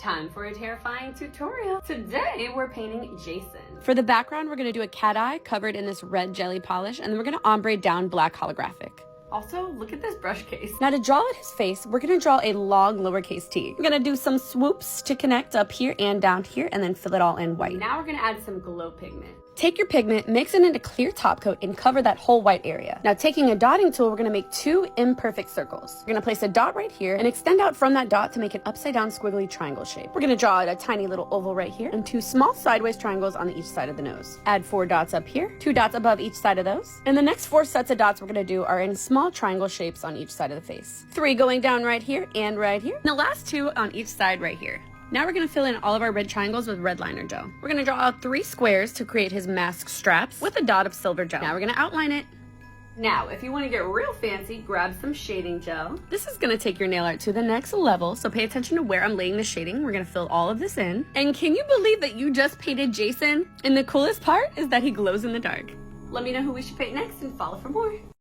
Time for a terrifying tutorial. Today, we're painting Jason. For the background, we're gonna do a cat eye covered in this red jelly polish, and then we're gonna ombre down black holographic. Also, look at this brush case. Now to draw at his face, we're gonna draw a long lowercase t. We're gonna do some swoops to connect up here and down here, and then fill it all in white. Now we're gonna add some glow pigment. Take your pigment, mix it into clear top coat, and cover that whole white area. Now taking a dotting tool, we're gonna make 2 imperfect circles. We're gonna place a dot right here and extend out from that dot to make an upside down squiggly triangle shape. We're gonna draw a tiny little oval right here and 2 small sideways triangles on each side of the nose. Add 4 dots up here, 2 dots above each side of those. And the next 4 sets of dots we're gonna do are in small triangle shapes on each side of the face. 3 going down right here and right here. And the last 2 on each side right here. Now we're gonna fill in all of our red triangles with red liner gel. We're gonna draw out 3 squares to create his mask straps with a dot of silver gel. Now we're gonna outline it. Now, if you want to get real fancy, grab some shading gel. This is gonna take your nail art to the next level, so pay attention to where I'm laying the shading. We're gonna fill all of this in. And can you believe that you just painted Jason? And the coolest part is that he glows in the dark. Let me know who we should paint next and follow for more.